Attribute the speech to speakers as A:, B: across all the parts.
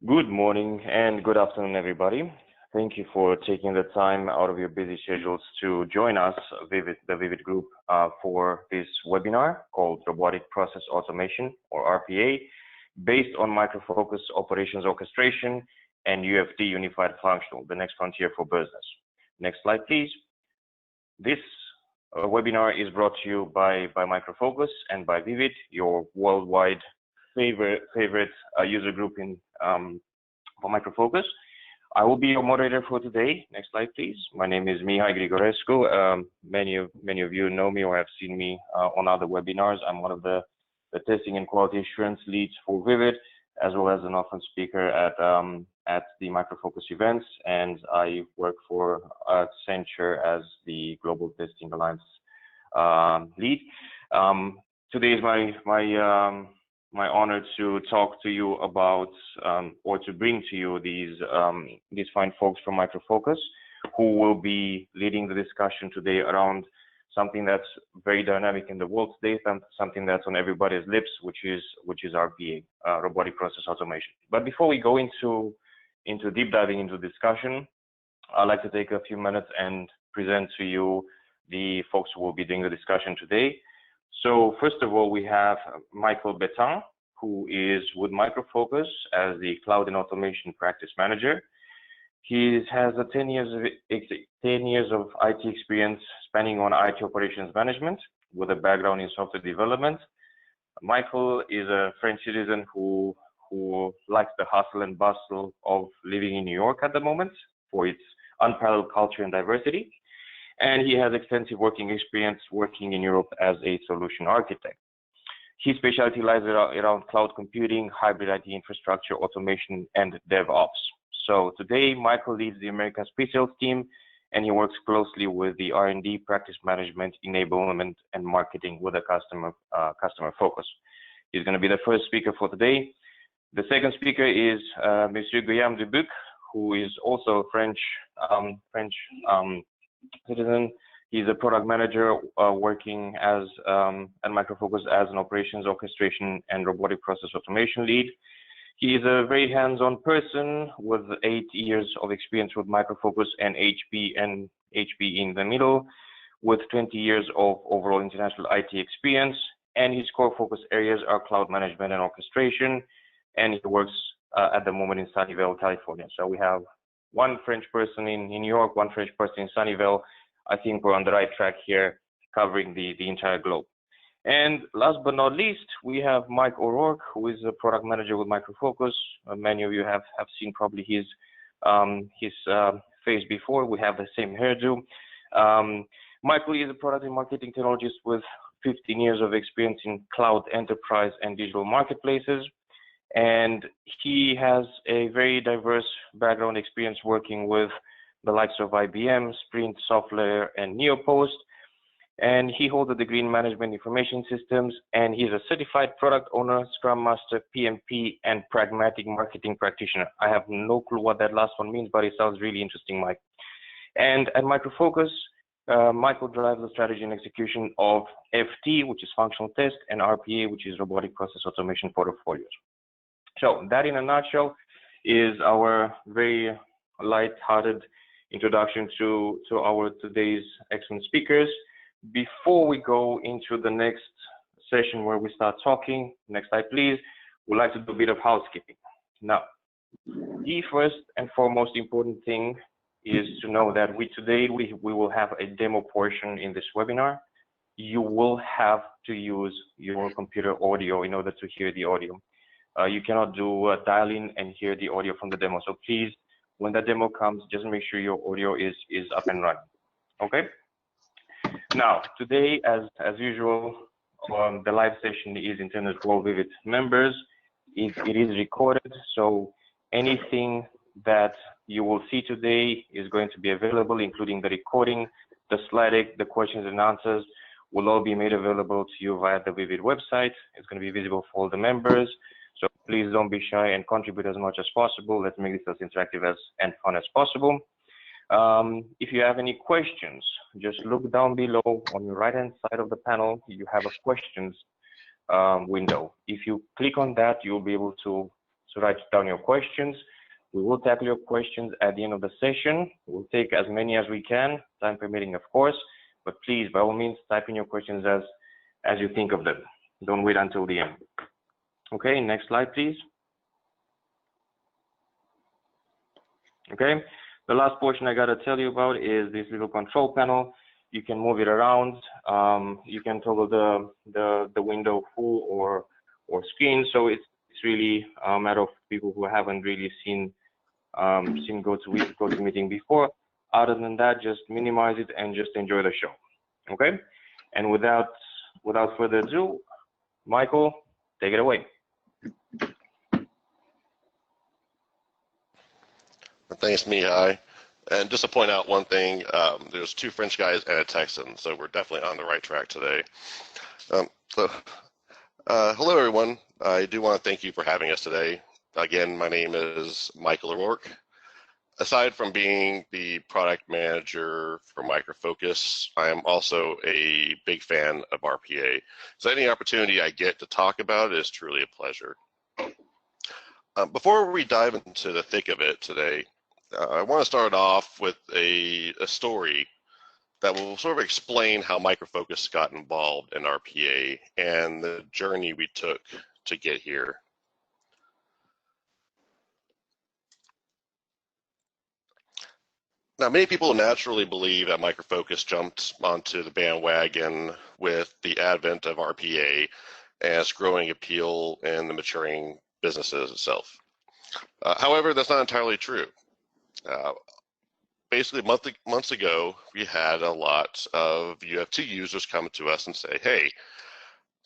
A: Good morning and good afternoon, everybody. Thank you for taking the time out of your busy schedules to join us, the Vivid Group, for this webinar called Robotic Process Automation, or RPA, based on Micro Focus Operations Orchestration and UFT Unified Functional, the next frontier for business. Next slide, please. This webinar is brought to you by Micro Focus and by Vivid, your worldwide favorite user group in for Micro Focus. I will be your moderator for today. Next slide, please. My name is Mihai Grigorescu. Many of you know me or have seen me on other webinars. I'm one of the testing and quality assurance leads for Vivid, as well as an often speaker at the Micro Focus events, and I work for Accenture as the Global Testing Alliance lead. Today is my honor to talk to you about or to bring to you these fine folks from Micro Focus who will be leading the discussion today around something that's very dynamic in the world today, something that's on everybody's lips, which is RPA, robotic process automation. But before we go into deep diving into discussion, I'd like to take a few minutes and present to you the folks who will be doing the discussion today. So first of all, we have Michael Betain, who is with Micro Focus as the Cloud and Automation Practice Manager. He has 10 years of IT experience spanning on IT operations management with a background in software development. Michael is a French citizen who likes the hustle and bustle of living in New York at the moment for its unparalleled culture and diversity. And he has extensive working experience working in Europe as a solution architect. His specialty lies around cloud computing, hybrid IT infrastructure, automation, and DevOps. So today, Michael leads the American pre-sales team, and he works closely with the R&D, practice management, enablement, and marketing with a customer focus. He's going to be the first speaker for today. The second speaker is Monsieur Guillaume Dubuc, who is also a French citizen. He's a product manager working as at Micro Focus as an operations orchestration and robotic process automation lead. He is a very hands-on person with 8 years of experience with Micro Focus and HP in the middle, with 20 years of overall international IT experience. And his core focus areas are cloud management and orchestration. And he works at the moment in Sunnyvale, California. So we have one French person in New York, one French person in Sunnyvale. I think we're on the right track here, covering the entire globe. And last but not least, we have Mike ORourke, who is a product manager with Micro Focus. Many of you have seen probably his face before. We have the same hairdo. Michael is a product and marketing technologist with 15 years of experience in cloud, enterprise, and digital marketplaces. And he has a very diverse background experience working with the likes of IBM, Sprint Software, and Neopost. And he holds a degree in management information systems, and he's a certified product owner, Scrum Master, PMP, and pragmatic marketing practitioner. I have no clue what that last one means, but it sounds really interesting, Mike. And at Micro Focus, Michael drives the strategy and execution of FT, which is functional test, and RPA, which is robotic process automation portfolios. So that in a nutshell is our very light-hearted introduction to our today's excellent speakers. Before we go into the next session where we start talking, next slide please, we'd like to do a bit of housekeeping. Now, the first and foremost important thing is to know that today we will have a demo portion in this webinar. You will have to use your computer audio in order to hear the audio. You cannot do a dial-in and hear the audio from the demo. So please, when the demo comes, just make sure your audio is up and running. Okay? Now, today, as usual, the live session is intended for all Vivid members. It is recorded, so anything that you will see today is going to be available, including the recording, the slide deck, the questions and answers will all be made available to you via the Vivid website. It's going to be visible for all the members. So please don't be shy and contribute as much as possible. Let's make this as interactive and fun as possible. If you have any questions, just look down below on your right-hand side of the panel. You have a questions window. If you click on that, you'll be able to So write down your questions. We will tackle your questions at the end of the session. We'll take as many as we can, time permitting, of course, but please, by all means, type in your questions as you think of them. Don't wait until the end. Okay, next slide, please. Okay, the last portion I gotta tell you about is this little control panel. You can move it around. You can toggle the window full or screen. So it's really a matter of people who haven't really seen GoToMeeting before. Other than that, just minimize it and just enjoy the show. Okay, and without further ado, Michael, take it away.
B: Thanks, Mihai. And just to point out one thing, there's 2 French guys and a Texan, so we're definitely on the right track today. Hello, everyone. I do want to thank you for having us today. Again, my name is Michael ORourke. Aside from being the product manager for Micro Focus, I am also a big fan of RPA. So any opportunity I get to talk about it is truly a pleasure. Before we dive into the thick of it today, I want to start off with a story that will sort of explain how Micro Focus got involved in RPA and the journey we took to get here. Now, many people naturally believe that Micro Focus jumped onto the bandwagon with the advent of RPA and its growing appeal in the maturing businesses itself. However, that's not entirely true. Basically, months ago, we had a lot of UFT users come to us and say, hey,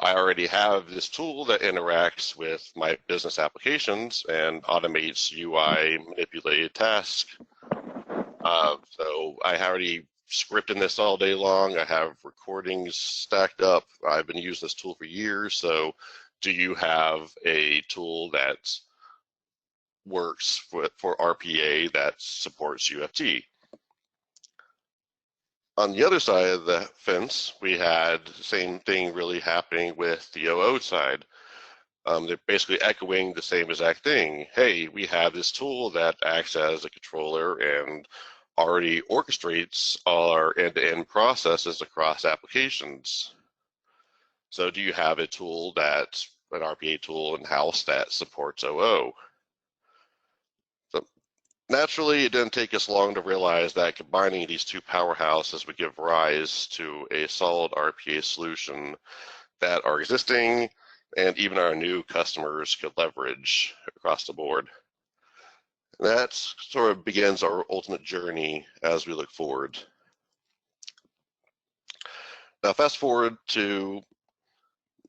B: I already have this tool that interacts with my business applications and automates UI manipulated tasks. So I already scripted this all day long. I have recordings stacked up. I've been using this tool for years. So do you have a tool that works for RPA that supports UFT? On the other side of the fence, we had the same thing really happening with the OO side. They're basically echoing the same exact thing. Hey, we have this tool that acts as a controller and already orchestrates all our end-to-end processes across applications. So do you have a tool that's an RPA tool in-house that supports OO? So naturally, it didn't take us long to realize that combining these 2 powerhouses would give rise to a solid RPA solution that our existing and even our new customers could leverage across the board. That sort of begins our ultimate journey as we look forward. Now, fast forward to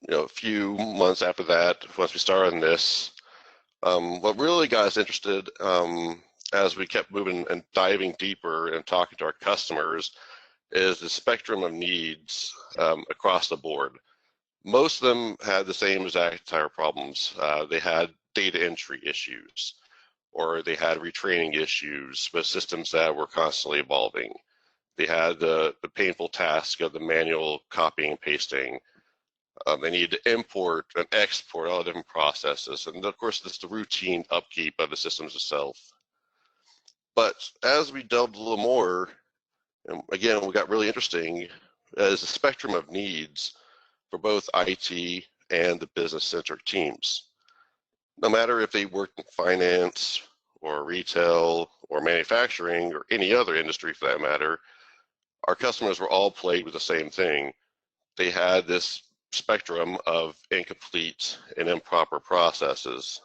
B: a few months after that, once we started on this, what really got us interested as we kept moving and diving deeper and talking to our customers is the spectrum of needs across the board. Most of them had the same exact entire problems. They had data entry issues, or they had retraining issues with systems that were constantly evolving. They had the painful task of the manual copying and pasting. They needed to import and export all the different processes. And of course, this is the routine upkeep of the systems itself. But as we delved a little more, and again, what got really interesting is the spectrum of needs for both IT and the business-centric teams. No matter if they work in finance or retail or manufacturing or any other industry for that matter, our customers were all plagued with the same thing. They had this spectrum of incomplete and improper processes.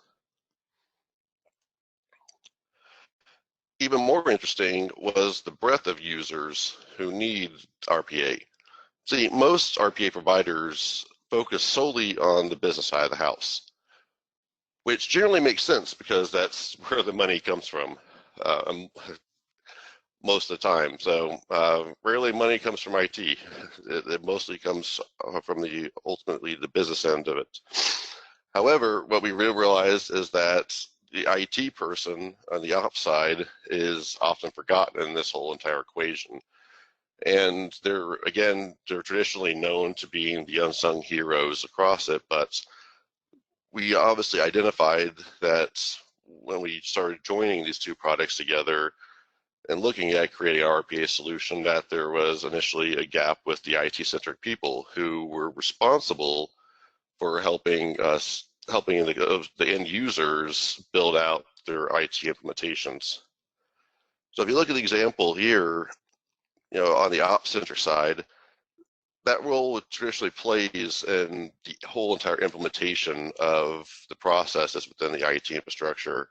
B: Even more interesting was the breadth of users who need RPA. See, most RPA providers focus solely on the business side of the house, which generally makes sense because that's where the money comes from most of the time. So rarely money comes from IT. It mostly comes from ultimately the business end of it. However, what we really realized is that the IT person on the ops side is often forgotten in this whole entire equation. And they're traditionally known to being the unsung heroes across it, but we obviously identified that when we started joining these two products together and looking at creating an RPA solution, that there was initially a gap with the IT-centric people who were responsible for helping the end users build out their IT implementations. So if you look at the example here, on the ops center side, that role traditionally plays in the whole entire implementation of the processes within the IT infrastructure.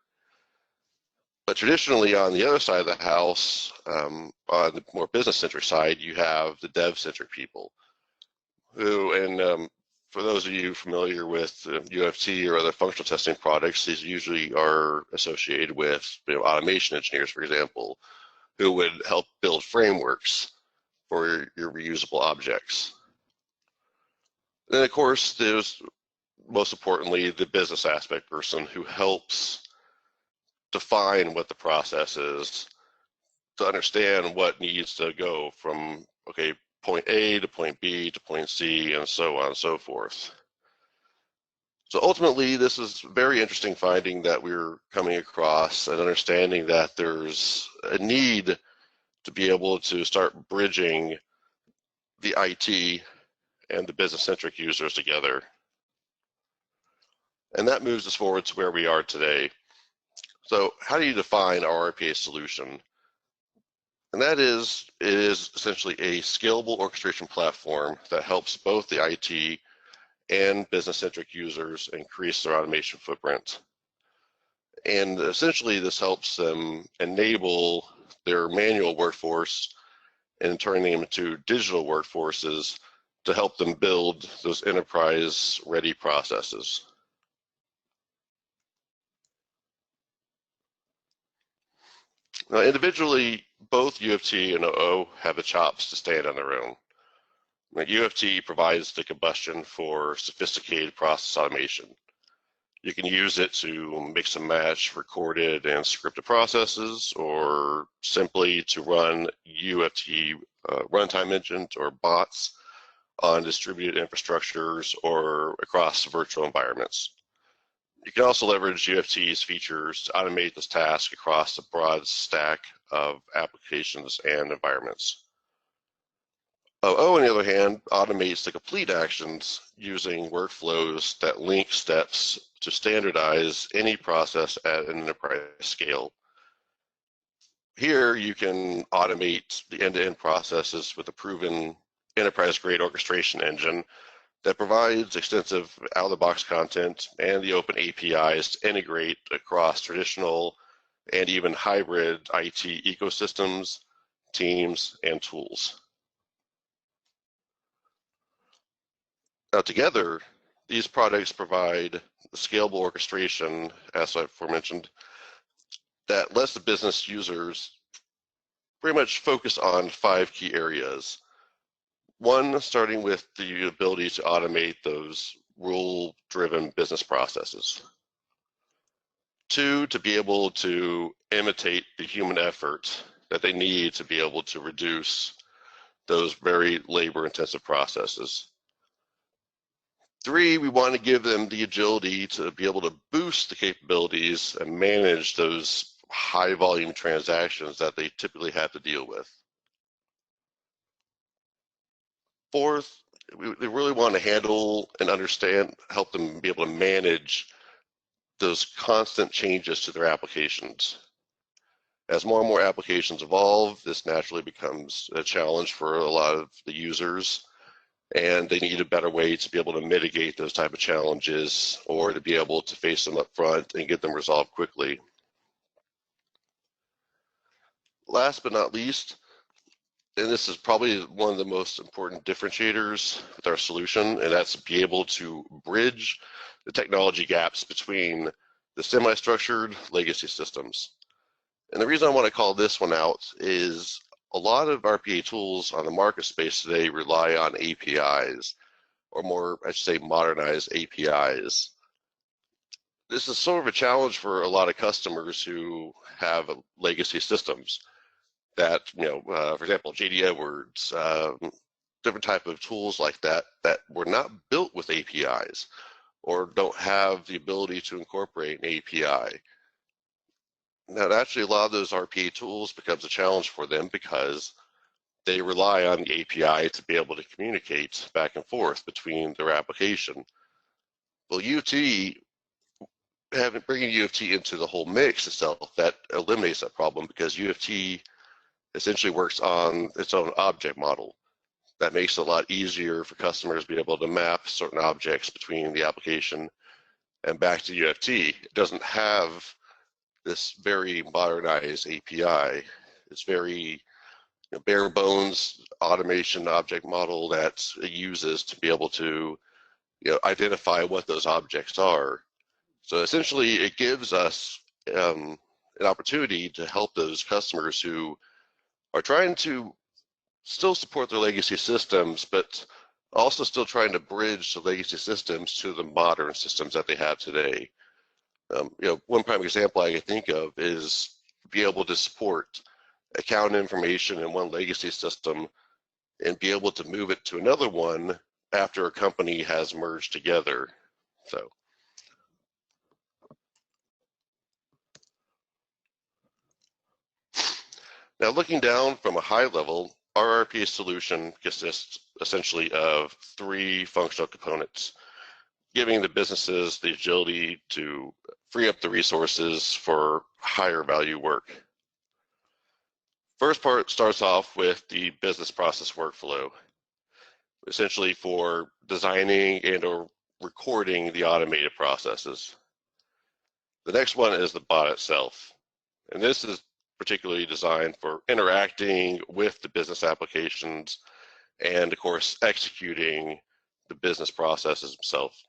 B: But traditionally, on the other side of the house, on the more business-centric side, you have the dev-centric people who, and for those of you familiar with UFT or other functional testing products, these usually are associated with automation engineers, for example, who would help build frameworks for your reusable objects. Then, of course, there's most importantly the business aspect person who helps define what the process is, to understand what needs to go from, okay, point A to point B to point C, and so on and so forth. So ultimately, this is very interesting finding that we're coming across and understanding that there's a need to be able to start bridging the IT and the business-centric users together. And that moves us forward to where we are today. So how do you define our RPA solution? And that is, it is essentially a scalable orchestration platform that helps both the IT and business-centric users increase their automation footprint. And essentially this helps them enable their manual workforce and turning them into digital workforces to help them build those enterprise-ready processes. Now, individually, both UFT and OO have the chops to stand on their own. UFT provides the combustion for sophisticated process automation. You can use it to mix and match recorded and scripted processes, or simply to run UFT runtime engines or bots on distributed infrastructures or across virtual environments. You can also leverage UFT's features to automate this task across a broad stack of applications and environments. OO, on the other hand, automates the complete actions using workflows that link steps to standardize any process at an enterprise scale. Here, you can automate the end-to-end processes with a proven enterprise-grade orchestration engine that provides extensive out-of-the-box content and the open APIs to integrate across traditional and even hybrid IT ecosystems, teams, and tools. Now, together, these products provide scalable orchestration, as I've aforementioned, that lets the business users pretty much focus on 5 key areas. One, starting with the ability to automate those rule-driven business processes. 2, to be able to imitate the human effort that they need to be able to reduce those very labor-intensive processes. 3, we want to give them the agility to be able to boost the capabilities and manage those high volume transactions that they typically have to deal with. 4th, they really want to handle and understand, help them be able to manage those constant changes to their applications. As more and more applications evolve, this naturally becomes a challenge for a lot of the users, and they need a better way to be able to mitigate those type of challenges or to be able to face them up front and get them resolved quickly. Last but not least, and this is probably one of the most important differentiators with our solution, and that's be able to bridge the technology gaps between the semi-structured legacy systems. And the reason I want to call this one out is a lot of RPA tools on the market space today rely on APIs, or more, I should say, modernized APIs. This is sort of a challenge for a lot of customers who have legacy systems that, for example, JD Edwards, different type of tools like that, that were not built with APIs, or don't have the ability to incorporate an API. Now, actually, a lot of those RPA tools becomes a challenge for them because they rely on the API to be able to communicate back and forth between their application. Well, bringing UFT into the whole mix itself, that eliminates that problem because UFT essentially works on its own object model. That makes it a lot easier for customers to be able to map certain objects between the application and back to UFT. It doesn't have this very modernized API. It's very bare bones automation object model that it uses to be able to identify what those objects are. So essentially, it gives us an opportunity to help those customers who are trying to still support their legacy systems, but also still trying to bridge the legacy systems to the modern systems that they have today. One prime example I can think of is be able to support account information in one legacy system and be able to move it to another one after a company has merged together. So. Now, looking down from a high level, our RPA solution consists essentially of 3 functional components, giving the businesses the agility to free up the resources for higher value work. First part starts off with the business process workflow, essentially for designing and or recording the automated processes. The next one is the bot itself, and this is particularly designed for interacting with the business applications and, of course, executing the business processes themselves.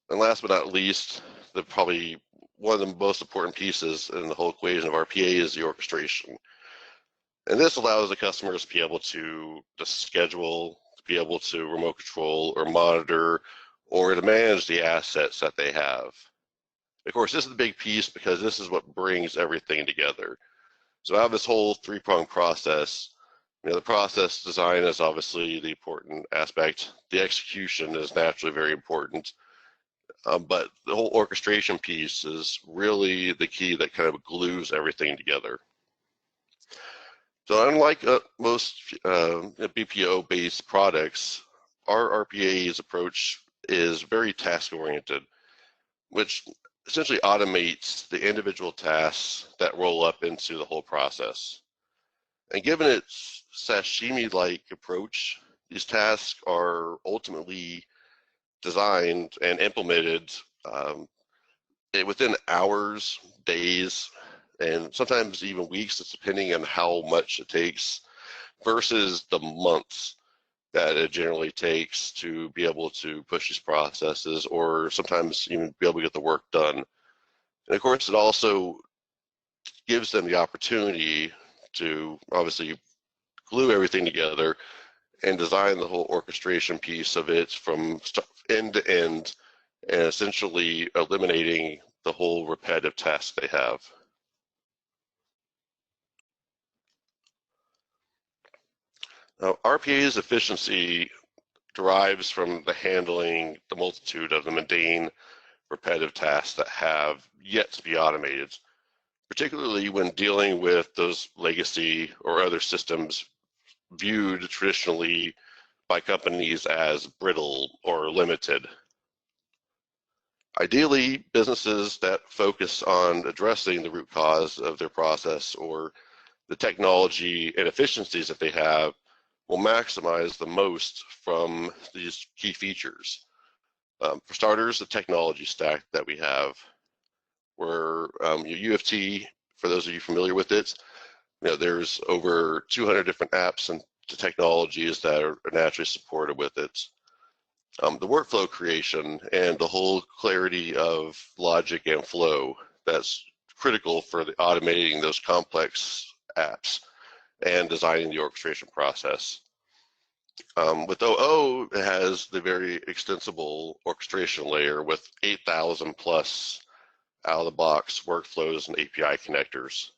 B: And last but not least, probably one of the most important pieces in the whole equation of RPA is the orchestration. And this allows the customers to be able to schedule, to be able to remote control or monitor, or to manage the assets that they have. Of course, this is the big piece because this is what brings everything together. So out of this whole 3-pronged process, the process design is obviously the important aspect. The execution is naturally very important, but the whole orchestration piece is really the key that kind of glues everything together. So unlike most BPO-based products, our RPA's approach is very task-oriented, which essentially automates the individual tasks that roll up into the whole process. And given its sashimi-like approach, these tasks are ultimately designed and implemented within hours, days, and sometimes even weeks, depending on how much it takes, versus the months that it generally takes to be able to push these processes, or sometimes even be able to get the work done. And of course, it also gives them the opportunity to obviously glue everything together and design the whole orchestration piece of it from end to end, and essentially eliminating the whole repetitive task they have. Now, RPA's efficiency derives from the handling the multitude of the mundane, repetitive tasks that have yet to be automated, particularly when dealing with those legacy or other systems viewed traditionally by companies as brittle or limited. Ideally, businesses that focus on addressing the root cause of their process or the technology and efficiencies that they have will maximize the most from these key features. For starters, the technology stack that we have, where UFT, for those of you familiar with it, there's over 200 different apps and technologies that are naturally supported with it. The workflow creation and the whole clarity of logic and flow that's critical for automating those complex apps and designing the orchestration process. With OO, it has the very extensible orchestration layer with 8,000 plus out-of-the-box workflows and API connectors.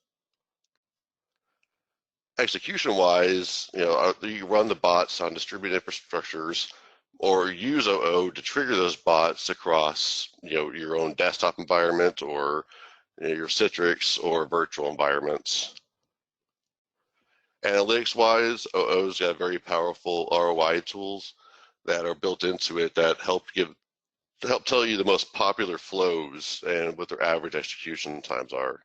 B: Execution-wise, you run the bots on distributed infrastructures or use OO to trigger those bots across your own desktop environment or your Citrix or virtual environments. Analytics-wise, OO's got very powerful ROI tools that are built into it that help tell you the most popular flows and what their average execution times are.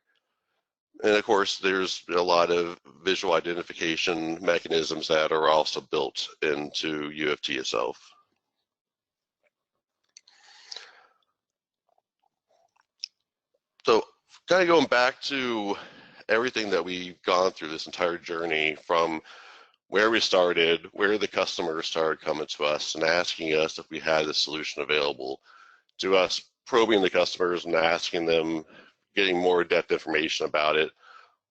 B: And of course, there's a lot of visual identification mechanisms that are also built into UFT itself. So kind of going back to everything that we've gone through this entire journey, from where we started, where the customers started coming to us and asking us if we had the solution available, to us probing the customers and asking them, getting more in-depth information about it,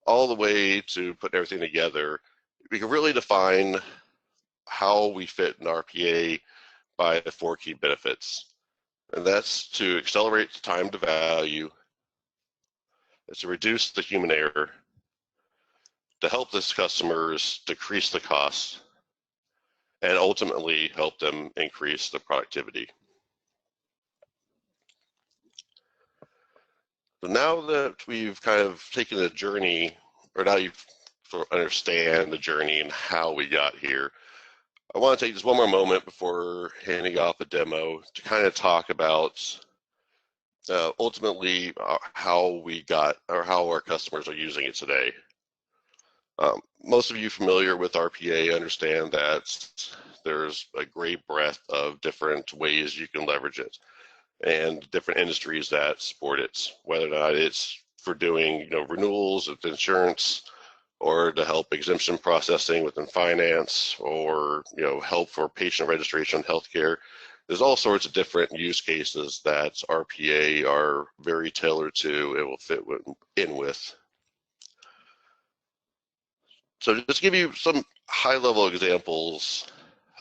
B: all the way to putting everything together. We can really define how we fit in RPA by the 4 key benefits. And that's to accelerate the time to value, it's to reduce the human error, to help these customers decrease the costs, and ultimately help them increase the productivity. So now that we've kind of taken a journey, or now you sort of understand the journey and how we got here, I want to take just one more moment before handing off a demo to kind of talk about ultimately how we got, or how our customers are using it today. Most of you familiar with RPA understand that there's a great breadth of different ways you can leverage it and different industries that support it, whether or not it's for doing renewals of insurance, or to help exemption processing within finance, or help for patient registration in healthcare. There's all sorts of different use cases that RPA are very tailored to and will fit in with. So just to give you some high-level examples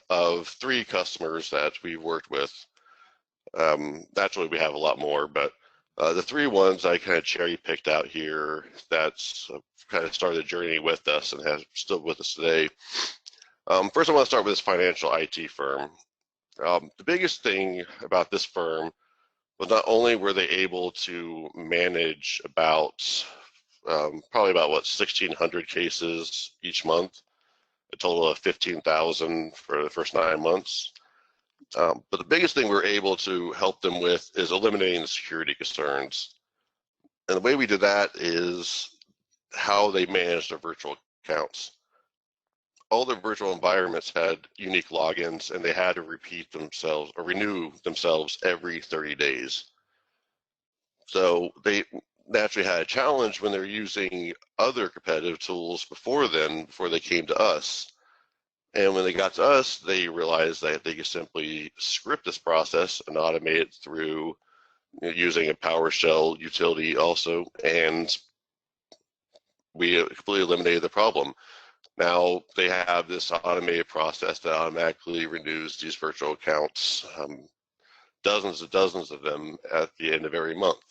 B: of 3 customers that we've worked with. Naturally, we have a lot more, but the 3 ones I kind of cherry-picked out here that's kind of started the journey with us and has still with us today. First, I want to start with this financial IT firm. The biggest thing about this firm was not only were they able to manage probably about 1,600 cases each month, a total of 15,000 for the first 9 months. But the biggest thing we're able to help them with is eliminating the security concerns. And the way we did that is how they manage their virtual accounts. All their virtual environments had unique logins, and they had to repeat themselves or renew themselves every 30 days. So they naturally had a challenge when they're using other competitive tools before they came to us. And when they got to us, they realized that they could simply script this process and automate it through using a PowerShell utility also, and we completely eliminated the problem. Now they have this automated process that automatically renews these virtual accounts, dozens and dozens of them at the end of every month.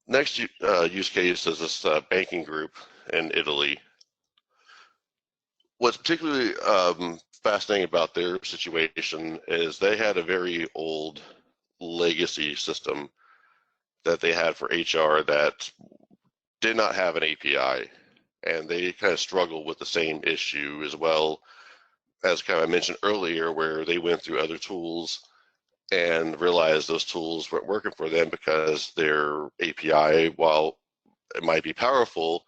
B: Next use case is this banking group in Italy. What's particularly fascinating about their situation is they had a very old legacy system that they had for HR that did not have an API, and they kind of struggled with the same issue as well, as kind of I mentioned earlier, where they went through other tools and realized those tools weren't working for them because their API, while it might be powerful,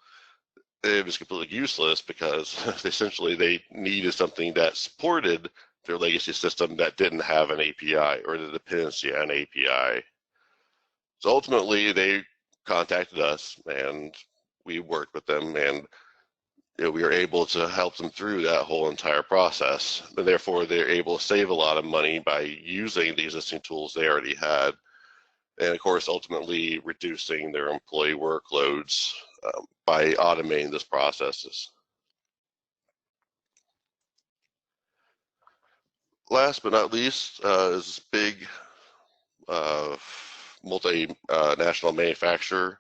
B: it was completely useless because essentially they needed something that supported their legacy system that didn't have an API or the dependency on an API. So ultimately they contacted us and we worked with them, and we were able to help them through that whole entire process. And therefore, they're able to save a lot of money by using the existing tools they already had. And of course, ultimately reducing their employee workloads by automating those processes. Last but not least is this big multinational manufacturer.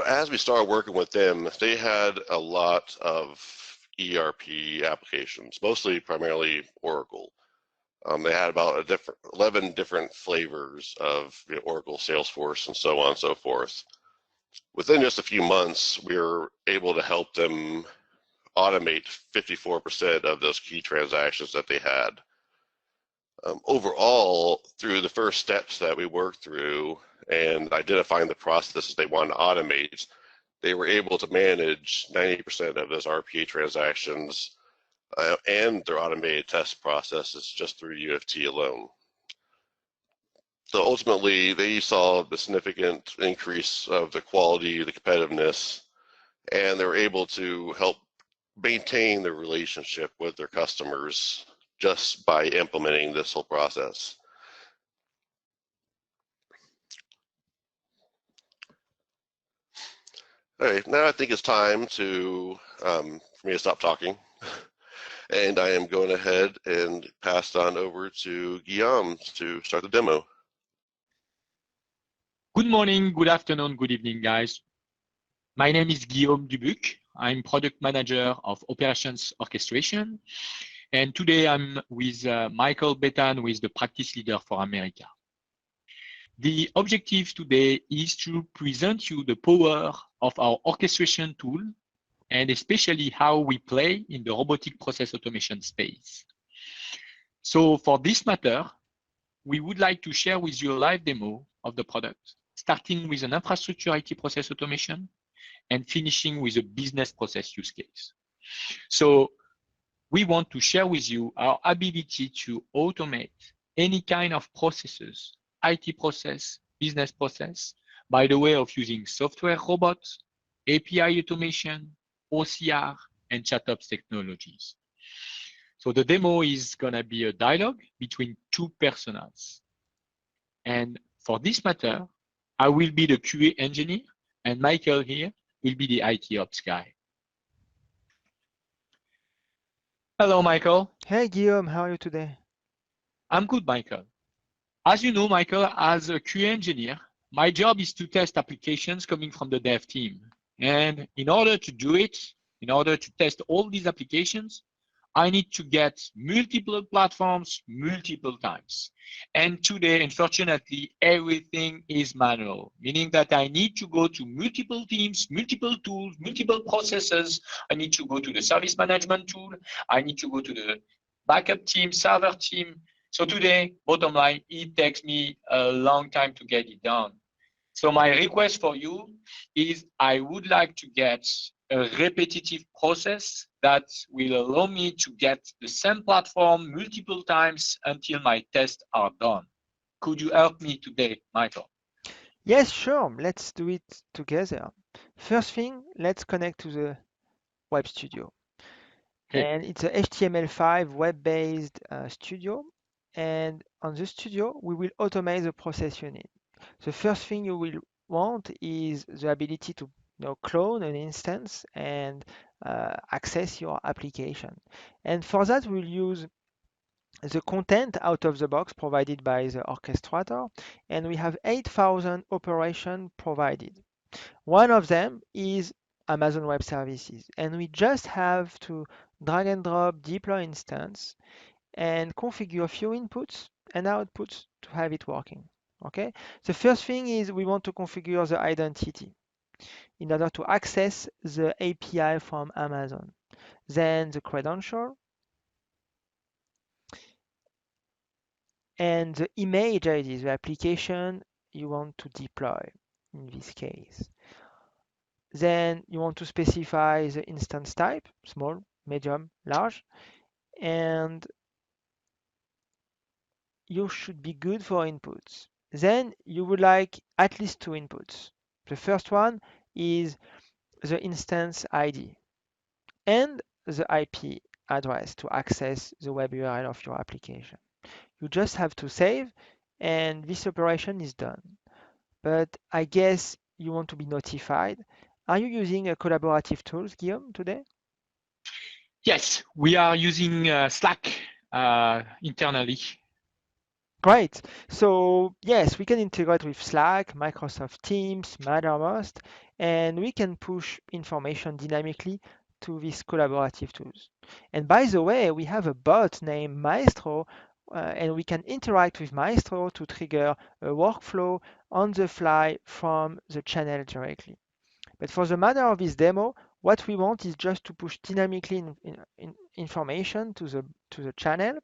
B: As we started working with them, they had a lot of ERP applications, mostly primarily Oracle. They had about 11 different flavors of Oracle, Salesforce, and so on and so forth. Within just a few months, we were able to help them automate 54% of those key transactions that they had. Overall, through the first steps that we worked through and identifying the processes they wanted to automate, they were able to manage 90% of those RPA transactions and their automated test processes just through UFT alone. So ultimately, they saw the significant increase of the quality, the competitiveness, and they were able to help maintain the relationship with their customers just by implementing this whole process. All right, now I think it's time for me to stop talking. And I am going ahead and pass on over to Guillaume to start the demo.
C: Good morning, good afternoon, good evening, guys. My name is Guillaume Dubuc. I'm product manager of operations orchestration. And today I'm with Michael Bethan, who is the practice leader for America. The objective today is to present you the power of our orchestration tool and especially how we play in the robotic process automation space. So for this matter, we would like to share with you a live demo of the product, starting with an infrastructure IT process automation and finishing with a business process use case. So we want to share with you our ability to automate any kind of processes, IT process, business process, by the way of using software robots, API automation, OCR, and ChatOps technologies. So the demo is going to be a dialogue between two personas. And for this matter, I will be the QA engineer, and Michael here will be the IT ops guy. Hello, Michael.
D: Hey, Guillaume, how are you today?
C: I'm good, Michael. As you know, Michael, as a QA engineer, my job is to test applications coming from the dev team. And in order to do it, in order to test all these applications, I need to get multiple platforms multiple times. And today, unfortunately, everything is manual, meaning that I need to go to multiple teams, multiple tools, multiple processes. I need to go to the service management tool. I need to go to the backup team, server team. So today, bottom line, it takes me a long time to get it done. So my request for you is I would like to get a repetitive process that will allow me to get the same platform multiple times until my tests are done. Could you help me today, Michael?
D: Yes, sure. Let's do it together. First thing, let's connect to the Web Studio.
C: Okay.
D: And it's a HTML5 web-based studio. And on the studio, we will automate the process unit. The first thing you will want is the ability to clone an instance and access your application. And for that, we'll use the content out of the box provided by the orchestrator, and we have 8,000 operations provided. One of them is Amazon Web Services, and we just have to drag and drop deploy instance and configure a few inputs and outputs to have it working. Okay, the first thing is we want to configure the identity in order to access the API from Amazon. Then the credential and the image ID, the application you want to deploy in this case. Then you want to specify the instance type, small, medium, large, and you should be good for inputs. Then you would like at least 2 inputs. The first one is the instance ID and the IP address to access the web URL of your application. You just have to save and this operation is done. But I guess you want to be notified. Are you using a collaborative tools, Guillaume, today?
C: Yes, we are using Slack internally.
D: Great. So yes, we can integrate with Slack, Microsoft Teams, Mattermost, and we can push information dynamically to these collaborative tools. And by the way, we have a bot named Maestro, and we can interact with Maestro to trigger a workflow on the fly from the channel directly. But for the matter of this demo, what we want is just to push dynamically information to the channel.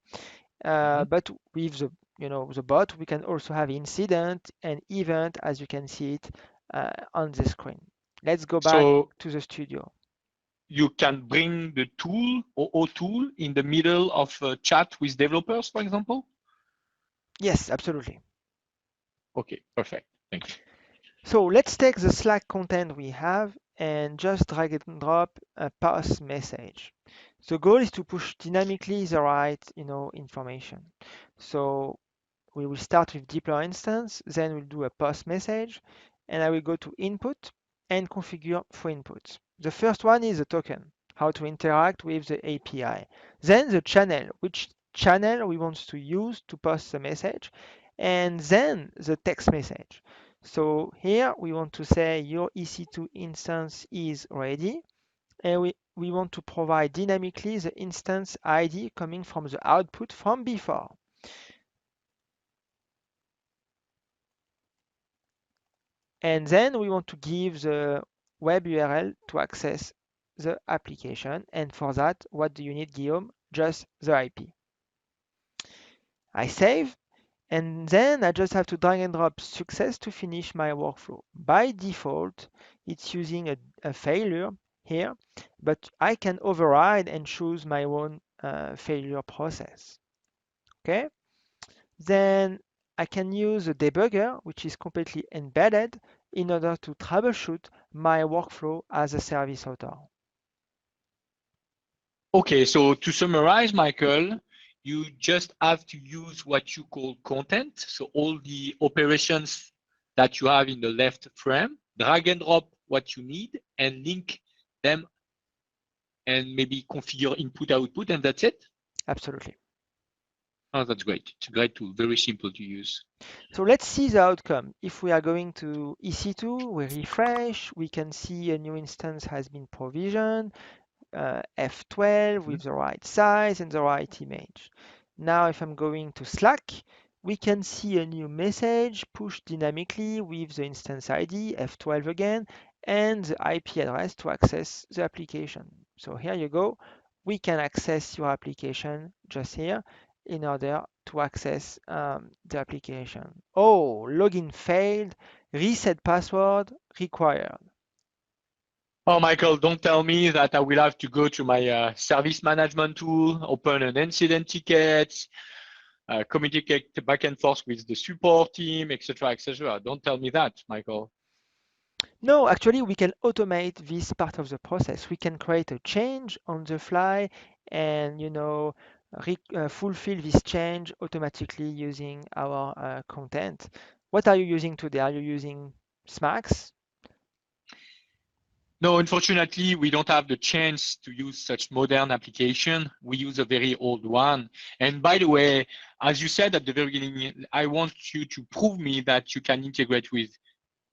D: But with the bot, we can also have incident and event, as you can see it on the screen. Let's go back to the studio.
C: You can bring the tool, OO tool, in the middle of a chat with developers, for example?
D: Yes, absolutely.
C: Okay, perfect. Thank you.
D: So let's take the Slack content we have and just drag and drop a pass message. The goal is to push dynamically the right, information. So we will start with deploy instance, then we'll do a post message, and I will go to input and configure for inputs. The first one is the token, how to interact with the API. Then the channel, which channel we want to use to post the message, and then the text message. So here we want to say your EC2 instance is ready, and we want to provide dynamically the instance ID coming from the output from before. And then we want to give the web URL to access the application. And for that, what do you need, Guillaume? Just the IP. I save, and then I just have to drag and drop success to finish my workflow. By default, it's using a failure here, but I can override and choose my own failure process. Okay? Then I can use a debugger, which is completely embedded, in order to troubleshoot my workflow as a service author.
C: Okay, so to summarize, Michael, you just have to use what you call content. So all the operations that you have in the left frame, drag and drop what you need and link them and maybe configure input, output, and that's it?
D: Absolutely.
C: Oh, that's great. It's a great tool, very simple to use.
D: So let's see the outcome. If we are going to EC2, we refresh, we can see a new instance has been provisioned, F12 with the right size and the right image. Now, if I'm going to Slack, we can see a new message pushed dynamically with the instance ID, F12 again, and the IP address to access the application. So here you go. We can access your application just here in order to access the application. Oh, login failed, reset password required.
C: Oh, Michael, don't tell me that I will have to go to my service management tool, open an incident ticket, communicate back and forth with the support team, etc., etc. Don't tell me that, Michael.
D: No, actually, we can automate this part of the process. We can create a change on the fly and, fulfill this change automatically using our content. What are you using today? Are you using Smax?
C: No, unfortunately, we don't have the chance to use such modern application. We use a very old one. And by the way, as you said at the very beginning, I want you to prove me that you can integrate with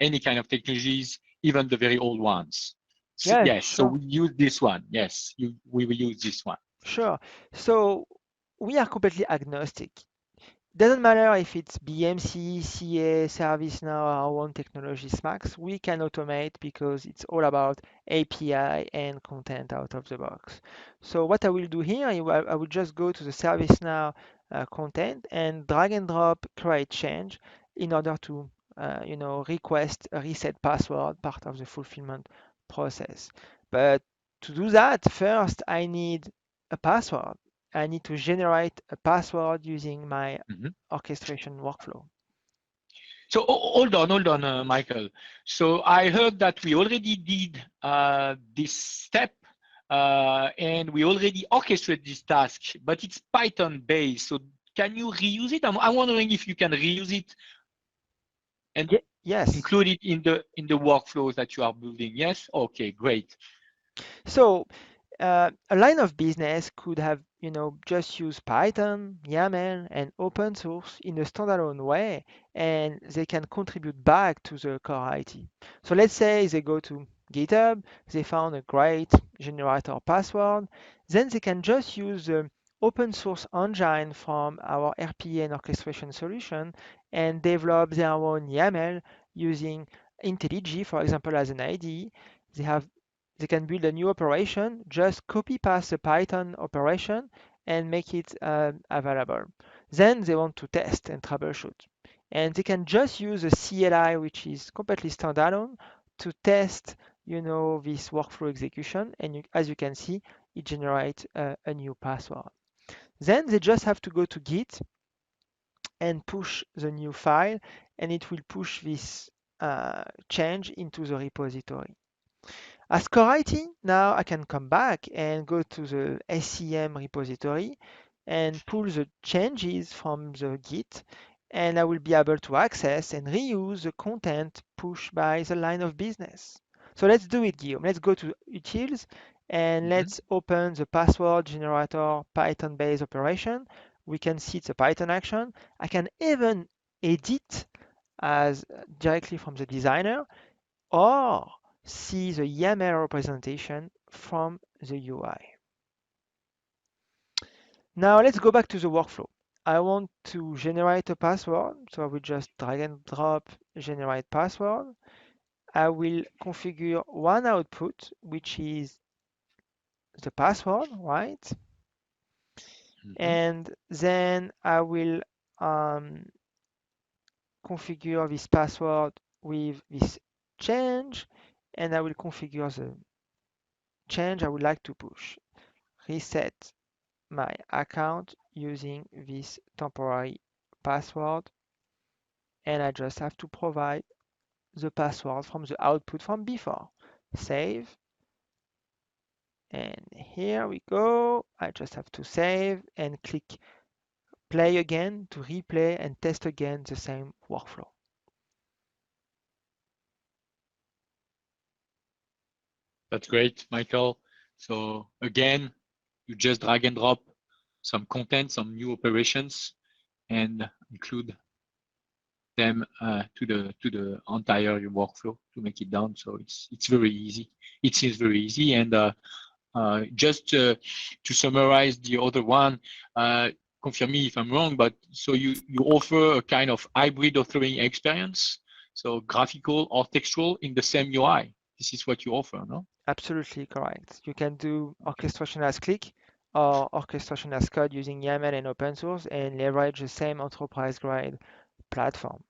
C: any kind of technologies, even the very old ones. So, yes,
D: sure.
C: so we use this one. Yes, we will use this one.
D: Sure. So we are completely agnostic. Doesn't matter if it's BMC, CA, ServiceNow, our own technology Smax, we can automate because it's all about API and content out of the box. So what I will do here, I will just go to the ServiceNow content and drag and drop create change in order to request a reset password, part of the fulfillment process. But to do that, first I need a password. I need to generate a password using my orchestration workflow.
C: So hold on, Michael. So I heard that we already did this step and we already orchestrated this task, but it's Python based. So can you reuse it? I'm wondering if you can reuse it and
D: yes,
C: include it in the workflows that you are building. Yes. Okay. Great.
D: So a line of business could have, just use Python, YAML, and open source in a standalone way, and they can contribute back to the core IT. So let's say they go to GitHub, they found a great generator password, then they can just use the open source engine from our RPA and orchestration solution and develop their own YAML using IntelliJ, for example, as an IDE. They can build a new operation, just copy paste the Python operation and make it available. Then they want to test and troubleshoot. And they can just use a CLI, which is completely standalone, to test, this workflow execution. And as you can see, it generates a new password. Then they just have to go to Git and push the new file, and it will push this change into the repository. As co-writing, now I can come back and go to the SCM repository and pull the changes from the Git, and I will be able to access and reuse the content pushed by the line of business. So let's do it, Guillaume. Let's go to utils and let's open the password generator Python-based operation. We can see it's a Python action. I can even edit as directly from the designer, or see the YAML representation from the UI. Now let's go back to the workflow. I want to generate a password, so I will just drag and drop generate password. I will configure one output, which is the password, right? And then I will configure this password with this change, and I will configure the change I would like to push. Reset my account using this temporary password, and I just have to provide the password from the output from before. Save, and here we go. I just have to save and click play again to replay and test again the same workflow.
C: That's great, Michael. So again, you just drag and drop some content, some new operations, and include them to the entire workflow to make it done. So it's very easy. It seems very easy. And just to summarize the other one, confirm me if I'm wrong, but so you offer a kind of hybrid authoring experience, so graphical or textual in the same UI. This is what you offer, no?
D: Absolutely correct. You can do orchestration as click or orchestration as code using YAML and open source and leverage the same enterprise grade platform.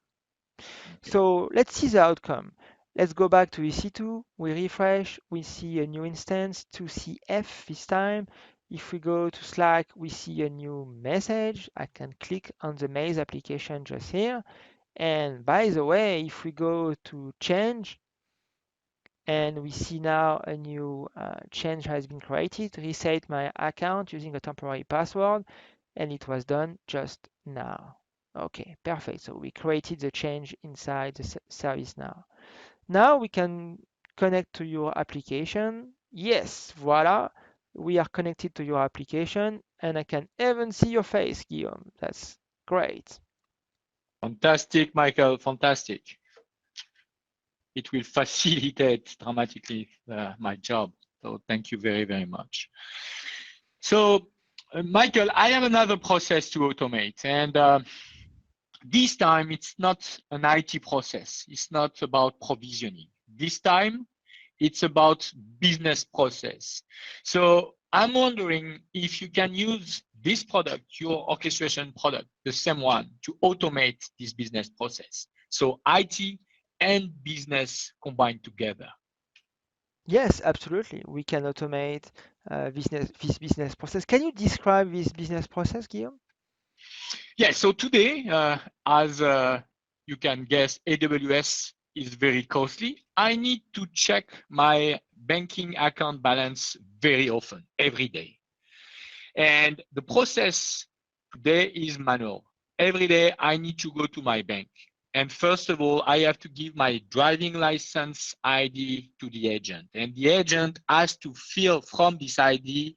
D: Okay. So let's see the outcome. Let's go back to EC2. We refresh. We see a new instance, 2CF this time. If we go to Slack, we see a new message. I can click on the Maze application just here. And by the way, if we go to change, and we see now a new change has been created, reset my account using a temporary password, and it was done just now. Okay, perfect. So we created the change inside the service now. Now we can connect to your application. Yes, voila, we are connected to your application, and I can even see your face, Guillaume. That's great.
C: Fantastic, Michael, fantastic. It will facilitate dramatically my job. So thank you very, very much. So Michael, I have another process to automate, and this time it's not an IT process. It's not about provisioning. This time it's about business process. So I'm wondering if you can use this product, your orchestration product, the same one, to automate this business process. So IT and business combined together.
D: Yes, absolutely. We can automate this business process. Can you describe this business process, Guillaume?
C: Yeah, so today, as you can guess, AWS is very costly. I need to check my banking account balance very often, every day. And the process today is manual. Every day, I need to go to my bank. And first of all, I have to give my driving license ID to the agent. And the agent has to fill from this ID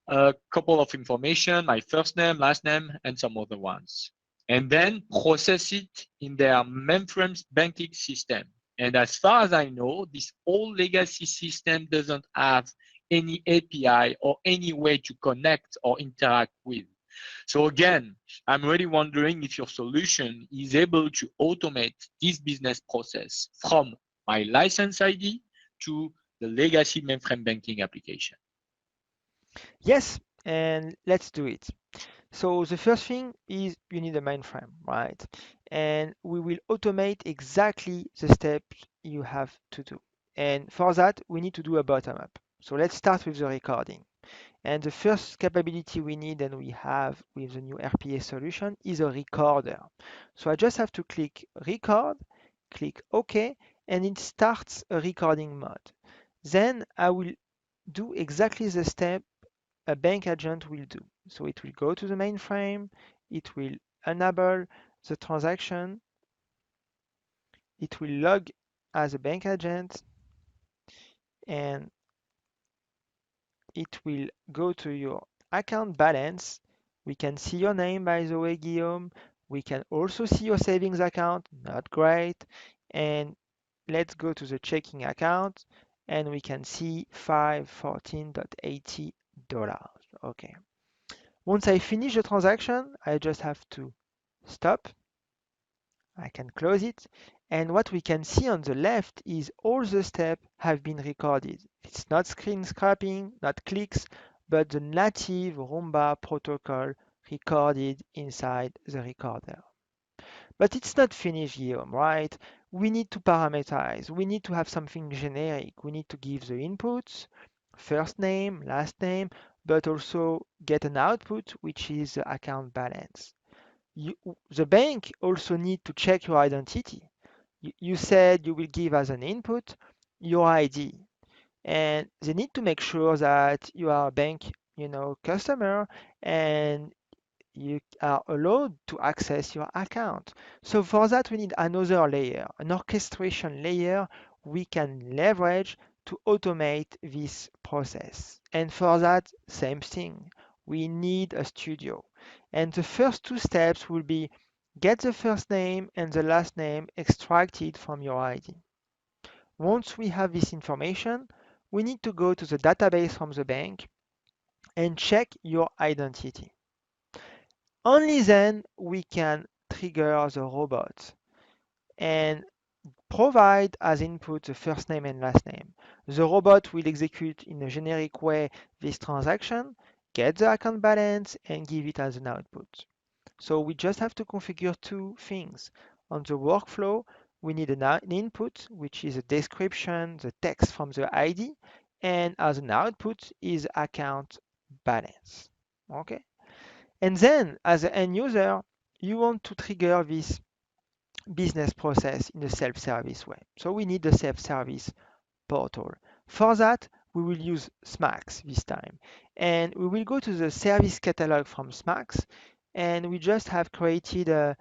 C: a couple of information, my first name, last name, and some other ones. And then process it in their mainframe banking system. And as far as I know, this old legacy system doesn't have any API or any way to connect or interact with. So again, I'm really wondering if your solution is able to automate this business process from my license ID to the legacy mainframe banking application.
D: Yes, and let's do it. So the first thing is you need a mainframe, right? And we will automate exactly the steps you have to do. And for that, we need to do a bottom up. So let's start with the recording. And the first capability we need and we have with the new RPA solution is a recorder. So I just have to click record, click OK, and it starts a recording mode. Then I will do exactly the step a bank agent will do. So it will go to the mainframe, it will enable the transaction, it will log as a bank agent, and it will go to your account balance. We can see your name, by the way, Guillaume. We can also see your savings account, not great. And let's go to the checking account, and we can see $514.80. Okay. Once I finish the transaction, I just have to stop. I can close it. And what we can see on the left is all the steps have been recorded. It's not screen scraping, not clicks, but the native Roomba protocol recorded inside the recorder. But it's not finished, Guillaume, right? We need to parameterize. We need to have something generic. We need to give the inputs, first name, last name, but also get an output, which is the account balance. The bank also need to check your identity. You said you will give as an input your ID, and they need to make sure that you are a bank, customer, and you are allowed to access your account. So for that, we need another layer, an orchestration layer we can leverage to automate this process. And for that, same thing, we need a studio. And the first two steps will be get the first name and the last name extracted from your ID. Once we have this information, we need to go to the database from the bank and check your identity. Only then we can trigger the robot and provide as input the first name and last name. The robot will execute in a generic way this transaction, get the account balance, and give it as an output. So we just have to configure two things. On the workflow, we need an input, which is a description, the text from the ID, and as an output is account balance. Okay. And then, as an end user, you want to trigger this business process in a self-service way. So we need the self-service portal. For that, we will use SMAX this time. And we will go to the service catalog from SMAX, and we just have created a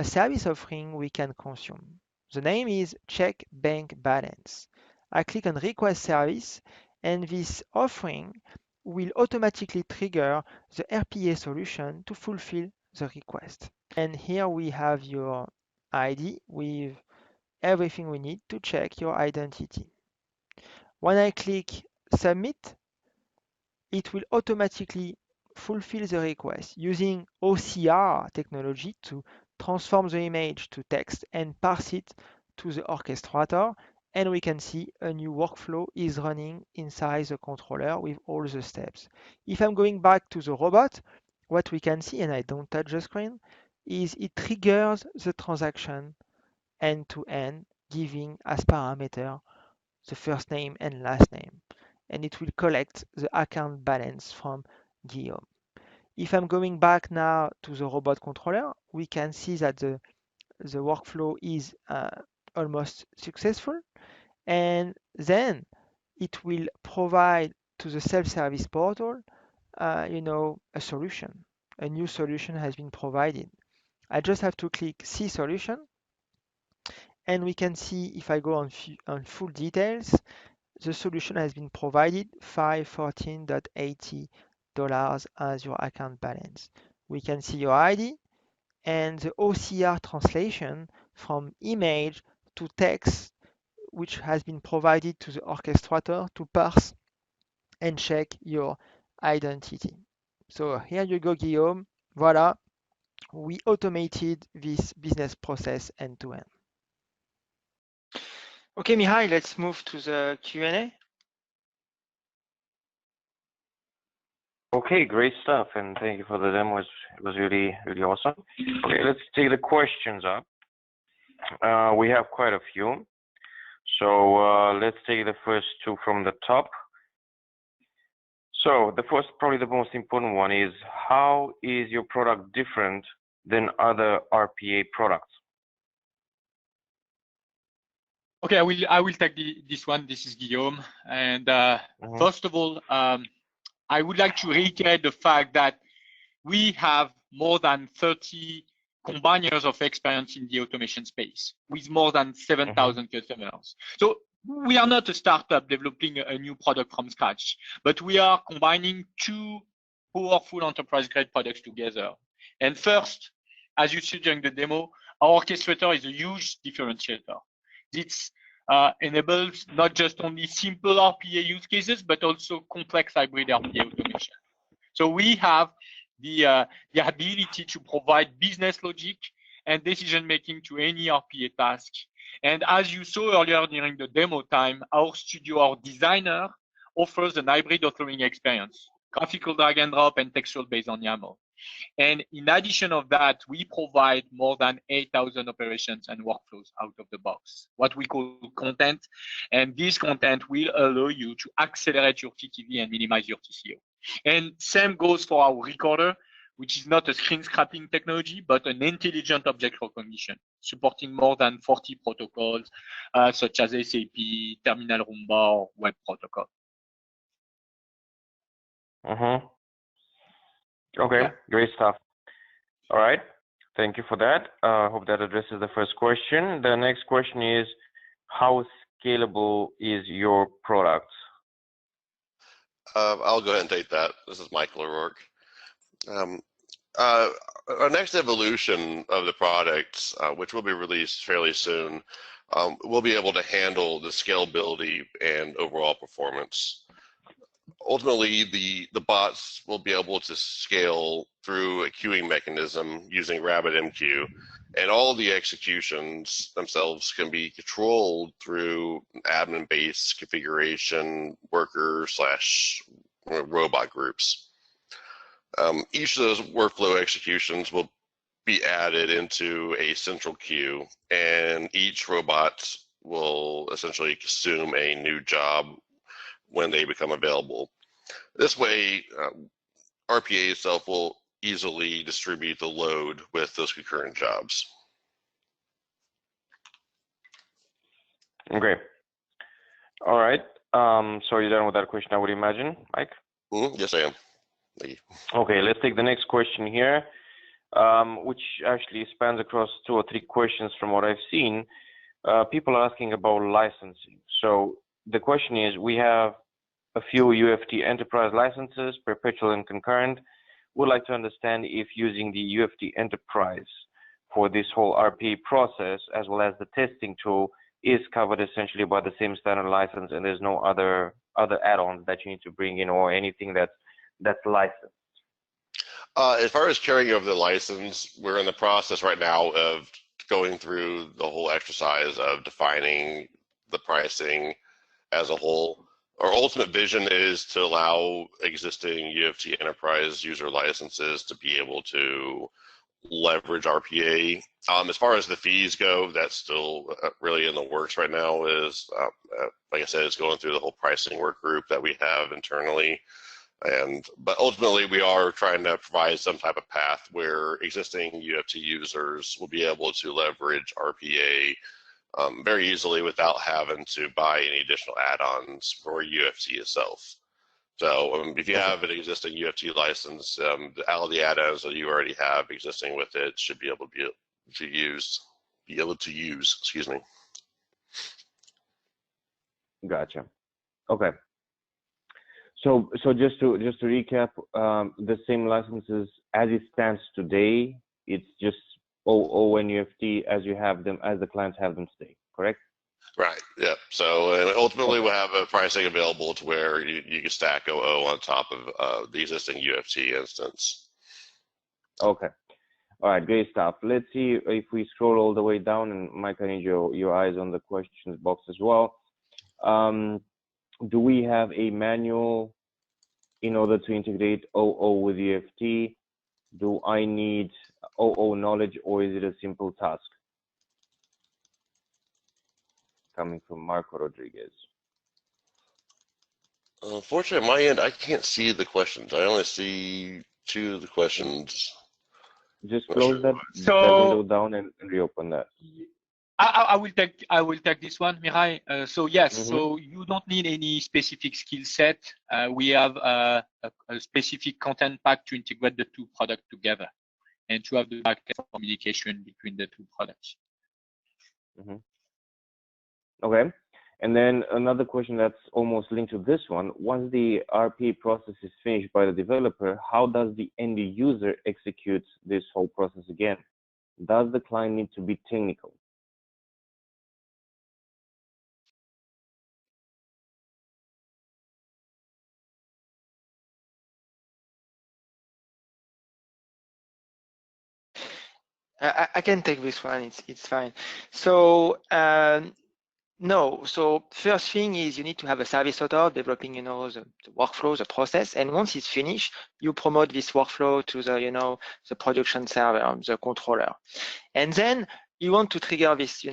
D: service offering we can consume. The name is Check Bank Balance. I click on Request Service, and this offering will automatically trigger the RPA solution to fulfill the request. And here we have your ID with everything we need to check your identity. When I click Submit, it will automatically fulfill the request using OCR technology to transform the image to text and parse it to the orchestrator, and we can see a new workflow is running inside the controller with all the steps. If I'm going back to the robot, what we can see, and I don't touch the screen, is it triggers the transaction end to end, giving as parameter the first name and last name, and it will collect the account balance from Guillaume. If I'm going back now to the robot controller, we can see that the workflow is almost successful, and then it will provide to the self-service portal, a solution. A new solution has been provided. I just have to click See Solution, and we can see if I go on full details, the solution has been provided $514.80 as your account balance. We can see your ID and the OCR translation from image to text which has been provided to the orchestrator to parse and check your identity. So here you go, Guillaume. Voila, we automated this business process end to end. Okay, Mihai, let's move to the Q&A.
A: Okay, great stuff, and thank you for the demo. It was really, really awesome. Okay, let's take the questions up. We have quite a few. So let's take the first two from the top. So the first, probably the most important one is, how is your product different than other RPA products?
C: Okay, I will take this one. This is Guillaume. And first of all, I would like to reiterate the fact that we have more than 30 combined years of experience in the automation space with more than 7,000 customers. So we are not a startup developing a new product from scratch, but we are combining two powerful enterprise-grade products together. And first, as you see during the demo, our orchestrator is a huge differentiator. This enables not just only simple RPA use cases, but also complex hybrid RPA automation. So we have the ability to provide business logic and decision-making to any RPA task. And as you saw earlier during the demo time, our studio, our designer, offers an hybrid authoring experience, graphical drag and drop and textual based on YAML. And in addition of that, we provide more than 8,000 operations and workflows out of the box, what we call content. And this content will allow you to accelerate your TTV and minimize your TCO. And same goes for our recorder, which is not a screen scrapping technology, but an intelligent object recognition, supporting more than 40 protocols, such as SAP, Terminal Roomba, or Web Protocol.
A: Okay, great stuff. All right, thank you for that. I hope that addresses the first question. The next question is, how scalable is your product?
B: I'll go ahead and take that. This is Michael ORourke. Our next evolution of the product, which will be released fairly soon, will be able to handle the scalability and overall performance. Ultimately, the bots will be able to scale through a queuing mechanism using RabbitMQ, and all the executions themselves can be controlled through admin-based configuration worker/robot groups. Each of those workflow executions will be added into a central queue, and each robot will essentially consume a new job when they become available. This way, RPA itself will easily distribute the load with those concurrent jobs.
A: Okay. All right. So you're done with that question, I would imagine, Mike?
B: Yes, I am. Thank you.
A: Okay, let's take the next question here, which actually spans across 2 or 3 questions from what I've seen. People are asking about licensing. So the question is, we have a few UFT enterprise licenses, perpetual and concurrent. We'd like to understand if using the UFT enterprise for this whole RPA process, as well as the testing tool, is covered essentially by the same standard license, and there's no other add-ons that you need to bring in or anything that's licensed.
B: As far as carrying over the license, we're in the process right now of going through the whole exercise of defining the pricing as a whole. Our ultimate vision is to allow existing UFT enterprise user licenses to be able to leverage RPA. As far as the fees go, that's still really in the works right now. Like I said, it's going through the whole pricing work group that we have internally. But ultimately, we are trying to provide some type of path where existing UFT users will be able to leverage RPA very easily without having to buy any additional add-ons for UFT itself. So if you have an existing UFT license, all the add-ons that you already have existing with it should be able to use. Excuse me.
A: Gotcha. Okay. So just to recap, the same licenses as it stands today, it's just OO and UFT as you have them, as the clients have them stay. correct?
B: Right. Yeah. So and ultimately, we'll have a pricing available to where you can stack OO on top of the existing UFT instance.
A: Okay. All right, great stuff. Let's see if we scroll all the way down, and Mike, I need your eyes on the questions box as well. Do we have a manual in order to integrate OO with UFT? Do I need OO knowledge, or is it a simple task? Coming from Marco Rodriguez.
B: Unfortunately, on my end, I can't see the questions. I only see 2 of the questions.
A: Just close that window down and reopen that.
C: I will take this one, Mihai. So yes, so you don't need any specific skill set. We have a specific content pack to integrate the 2 products together and to have the back-end communication between the 2 products.
A: Okay. And then another question that's almost linked to this one: once the RPA process is finished by the developer, how does the end user execute this whole process again? Does the client need to be technical?
D: I can take this one. It's fine. So no. So first thing is you need to have a service author developing, the workflow, the process, and once it's finished, you promote this workflow to the, the production server, the controller, and then you want to trigger this,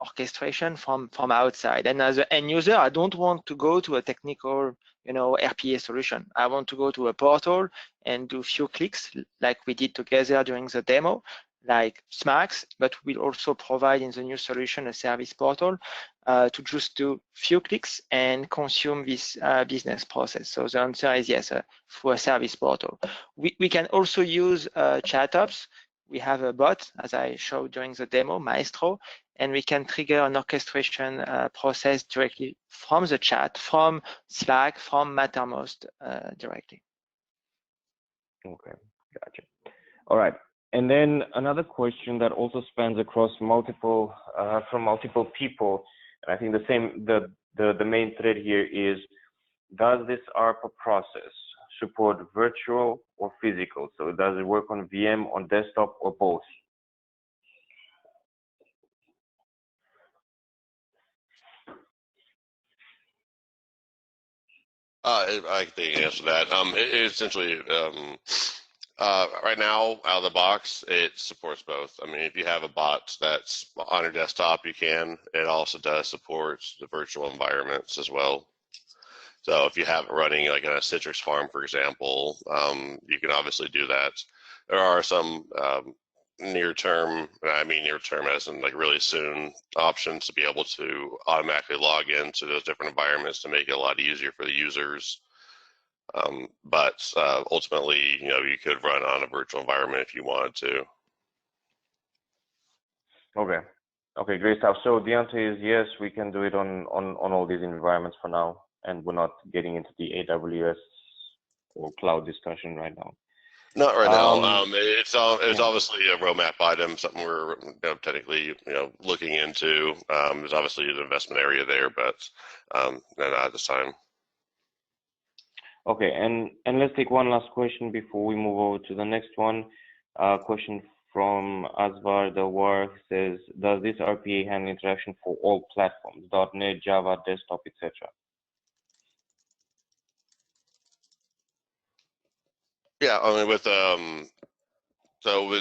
D: orchestration from outside. And as an end user, I don't want to go to a technical, RPA solution. I want to go to a portal and do few clicks, like we did together during the demo, like Smax, but we'll also provide in the new solution a service portal to just do few clicks and consume this business process. So the answer is yes, for a service portal. We can also use chat ops. We have a bot, as I showed during the demo, Maestro, and we can trigger an orchestration process directly from the chat, from Slack, from Mattermost directly.
A: Okay, gotcha. All right. And then another question that also spans across multiple from multiple people, and I think the main thread here is: does this RPA process support virtual or physical? So does it work on VM, on desktop, or both?
B: I can answer that. It essentially, right now, out of the box, it supports both. I mean, if you have a bot that's on your desktop, you can. It also does support the virtual environments as well. So if you have it running like in a citrus farm, for example, you can obviously do that. There are some near-term, I mean near-term as in like really soon, options to be able to automatically log into those different environments to make it a lot easier for the users. But ultimately, you could run on a virtual environment if you wanted to.
A: Okay, great stuff. So the answer is yes, we can do it on all these environments for now, and we're not getting into the AWS or cloud discussion right now.
B: Not right now. It's obviously a roadmap item, something we're technically looking into. There's obviously an investment area there, but not at this time.
A: Okay, and let's take one last question before we move over to the next one. Question from Asvar Dawar says: does this RPA handle interaction for all platforms, .NET, Java, desktop, etc.?
B: Yeah, I mean with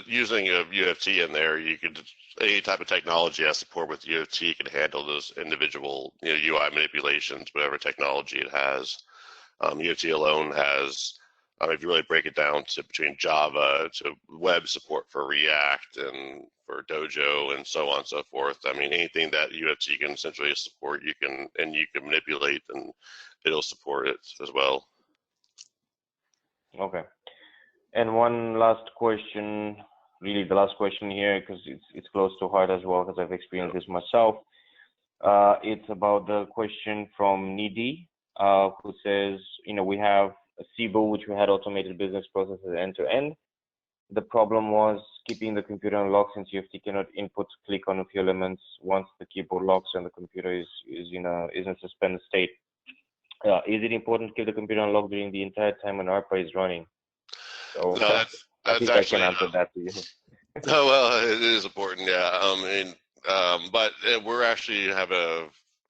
B: using a UFT in there, you could any type of technology has support with UFT can handle those individual UI manipulations, whatever technology it has. UFT alone has, if you really break it down to between Java to web support for React and for Dojo and so on and so forth. I mean, anything that UFT can essentially support, you can manipulate, and it'll support it as well.
A: Okay. And one last question, really the last question here, because it's close to heart as well, because I've experienced this myself. It's about the question from Nidhi, who says, we have a Siebel, which we had automated business processes end to end. the problem was keeping the computer unlocked since UFT cannot input click on a few elements once the keyboard locks and the computer is in a suspended state. Is it important to keep the computer unlocked during the entire time when ARPA is running? So
B: No,
A: I
B: that's
A: think
B: actually,
A: I can answer that to you.
B: oh, well, it is important, yeah. But we're actually have a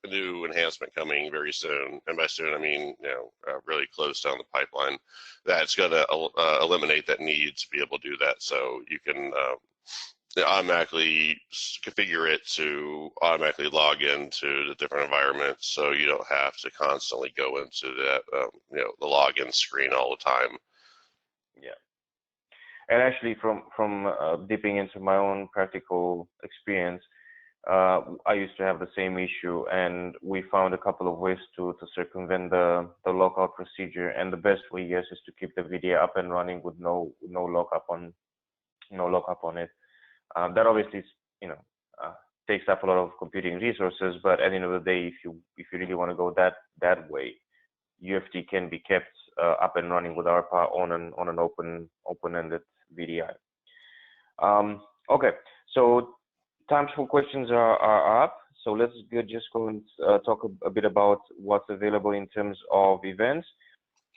B: new enhancement coming very soon, and by soon I mean really close down the pipeline. That's going to eliminate that need to be able to do that. So you can automatically configure it to automatically log into the different environments, so you don't have to constantly go into that the login screen all the time.
A: Yeah. And actually, from dipping into my own practical experience, I used to have the same issue, and we found a couple of ways to circumvent the lockout procedure. And the best way, yes, is to keep the VDI up and running with no lockup on it. That obviously, takes up a lot of computing resources, but at the end of the day, if you really want to go that way, UFT can be kept up and running with ARPA on an open-ended VDI. Okay, so times for questions are up. So let's just go and talk a bit about what's available in terms of events.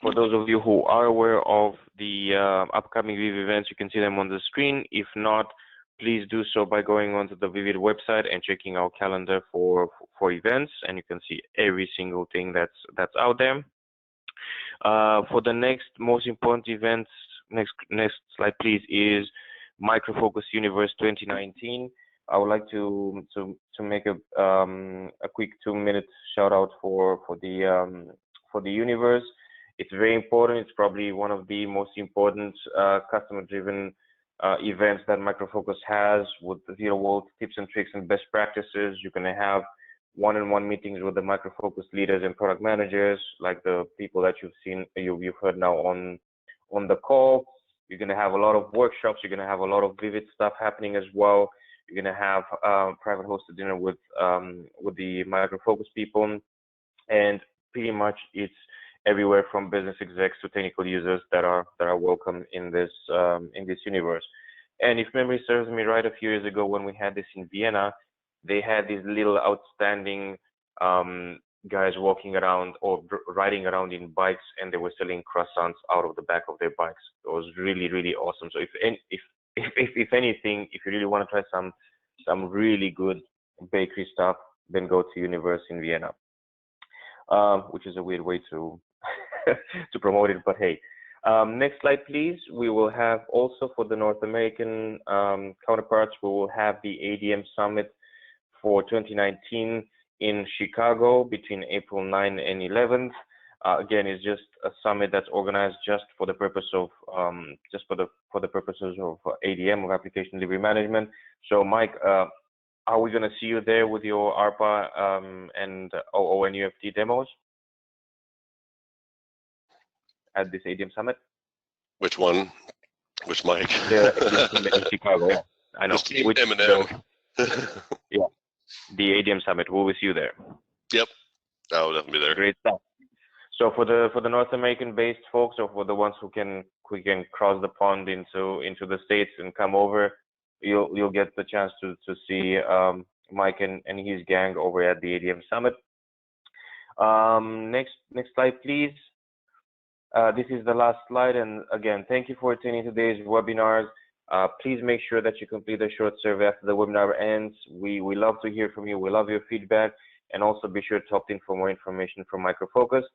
A: For those of you who are aware of the upcoming Vivid events, you can see them on the screen. If not, please do so by going onto the Vivid website and checking our calendar for events, and you can see every single thing that's out there. For the next most important events, next slide please, is Micro Focus Universe 2019. I would like to make a quick 2-minute shout out for the universe. It's very important. It's probably one of the most important customer-driven events that Micro Focus has, with the real-world tips and tricks and best practices. You're going to have one-on-one meetings with the Micro Focus leaders and product managers, like the people that you've heard now on the call. You're going to have a lot of workshops. You're going to have a lot of Vivid stuff happening as well. You're going to have private hosted dinner with the Micro Focus people, and pretty much it's everywhere from business execs to technical users that are welcome in this universe. And if memory serves me right, a few years ago when we had this in Vienna, they had these little outstanding guys walking around or riding around in bikes, and they were selling croissants out of the back of their bikes. It was really, really awesome. So if anything, if you really want to try some really good bakery stuff, then go to Universe in Vienna, which is a weird way to to promote it, but hey. Next slide, please. We will have also for the North American counterparts, we will have the ADM Summit for 2019 in Chicago between April 9 and 11th. Again, it's just a summit that's organized just for the purpose of for the purposes of ADM, of application delivery management. So, Mike, are we going to see you there with your ARPA and OO and UFT demos at this ADM Summit?
B: Which one? Which Mike?
A: The Summit in Chicago. Yeah, I know.
B: Team M&M.
A: Yeah, the ADM Summit. We'll see you there.
B: Yep, I will definitely be there.
A: Great stuff. So for the North American-based folks, or for the ones who can cross the pond into the States and come over, you'll get the chance to see Mike and his gang over at the ADM Summit. Next slide, please. This is the last slide, and again, thank you for attending today's webinars. Please make sure that you complete a short survey after the webinar ends. We love to hear from you. We love your feedback, and also be sure to opt in for more information from Micro Focus.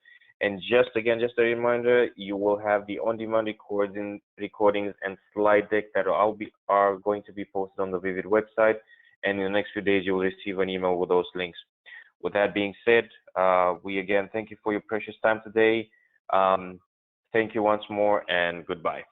A: And just a reminder, you will have the on-demand recordings and slide deck that are going to be posted on the Vivid website. And in the next few days, you will receive an email with those links. With that being said, we again thank you for your precious time today. Thank you once more, and goodbye.